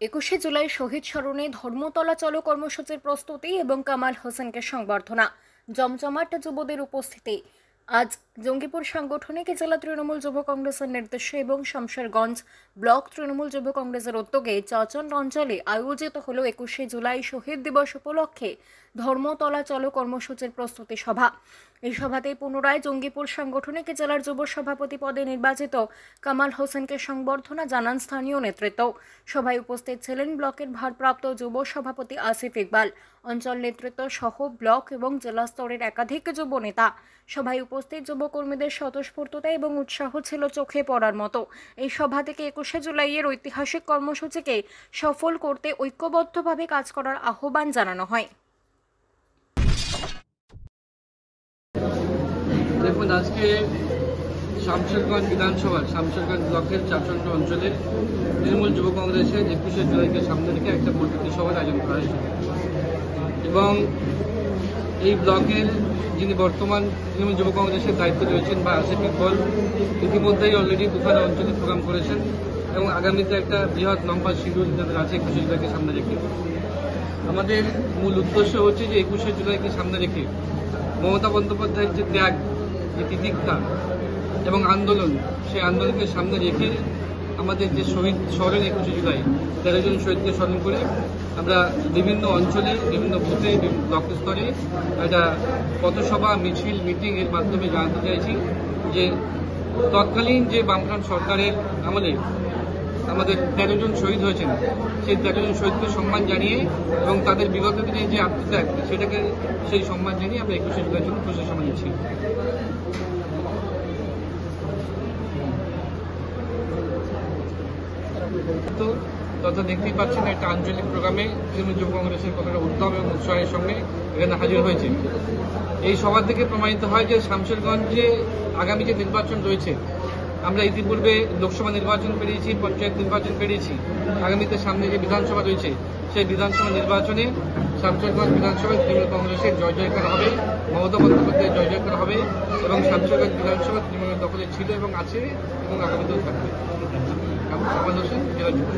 21শে জুলাই শহীদ স্মরণে ধর্মতলা চলো কর্মসূচির প্রস্তুতি এবং কামাল হোসেনকে সংবর্ধনা। জমজমাট যুবদের উপস্থিতি। আজ জঙ্গিপুর সাংগঠনিক জেলা তৃণমূল যুব কংগ্রেসের নির্দেশে এবং শামশেরগঞ্জ ব্লক তৃণমূল যুব কংগ্রেসের উদ্যোগে চাচণ্ড অঞ্চলে আয়োজিত হল 21শে জুলাই শহীদ দিবস উপলক্ষে ধর্মতলা চলো কর্মসূচির প্রস্তুতি সভা। এই সভাতে পুনরায় জঙ্গিপুর সাংগঠনিক জেলার যুব সভাপতি পদে নির্বাচিত কামাল হোসেনকে সংবর্ধনা জানান স্থানীয় নেতৃত্ব। সভায় উপস্থিত ছিলেন ব্লকের ভারপ্রাপ্ত যুব সভাপতি আসিফ ইকবাল, অঞ্চল নেতৃত্ব সহ ব্লক এবং জেলা স্তরের একাধিক যুব নেতা। সভায় উপস্থিত যুবকর্মীদের স্বতঃস্ফূর্ততা এবং উৎসাহ ছিল চোখে পড়ার মতো। এই সভা থেকে 21শে জুলাইয়ের ঐতিহাসিক কর্মসূচিকে সফল করতে ঐক্যবদ্ধভাবে কাজ করার আহ্বান জানানো হয়। দেখুন, আজকে শামশেরগঞ্জ বিধানসভার শামশেরগঞ্জ ব্লকের চাচণ্ড অঞ্চলে তৃণমূল যুব কংগ্রেসের 21শে জুলাইকে সামনে রেখে একটা প্রস্তুতি সভার আয়োজন করা হয়েছে এবং এই ব্লকের যিনি বর্তমান তৃণমূল যুব কংগ্রেসের দায়িত্বে রয়েছেন বা আসিফ ইকবাল ইতিমধ্যেই অলরেডি দুখানা অঞ্চলে প্রোগ্রাম করেছেন এবং আগামীতে একটা বৃহৎ লম্বা শিডিউল তাদের আছে 21শে জুলাইকে সামনে রেখে। আমাদের মূল উদ্দেশ্য হচ্ছে যে 21শে জুলাইকে সামনে রেখে মমতা বন্দ্যোপাধ্যায়ের যে ত্যাগ, যে তিতিক্ষা এবং আন্দোলন, সেই আন্দোলনকে সামনে রেখে আমাদের যে শহীদ স্মরণ 21শে জুলাই 13 জন শহীদকে স্মরণ করে আমরা বিভিন্ন অঞ্চলে, বিভিন্ন বুথে, ব্লক স্তরে একটা পথসভা, মিছিল, মিটিং এর মাধ্যমে জানাতে চাইছি যে তৎকালীন যে বামফ্রন্ট সরকারের আমলে আমাদের 13 জন শহীদ হয়েছেন, সেই 13 জন শহীদকে সম্মান জানিয়ে এবং তাদের বিগত দিনে যে আত্মত্যাগ, সেটাকে সেই সম্মান জানিয়ে আমরা 21শে জুলাইয়ের জন্য প্রচেষ্টা নিচ্ছি। তথা দেখতেই পাচ্ছেন একটা আঞ্চলিক প্রোগ্রামে তৃণমূল যুব কংগ্রেসের কতটা উদ্যম এবং উৎসাহের সঙ্গে এখানে হাজির হয়েছে। এই সভা থেকে প্রমাণিত হয় যে শামশেরগঞ্জে আগামী যে নির্বাচন রয়েছে, আমরা ইতিপূর্বে লোকসভা নির্বাচন পেরিয়েছি, পঞ্চায়েত নির্বাচন পেরিয়েছি, আগামীতে সামনে যে বিধানসভা রয়েছে সেই বিধানসভা নির্বাচনে শামশেরগঞ্জ বিধানসভায় তৃণমূল কংগ্রেসের জয় জয়কার হবে, মমতা বন্দ্যোপাধ্যায়ের জয় জয়কার হবে এবং শামশেরগঞ্জ বিধানসভা তৃণমূলের দখলে ছিল এবং আছে এবং আগামীতেও থাকবে। কামাল হোসেন, জেলা যুব।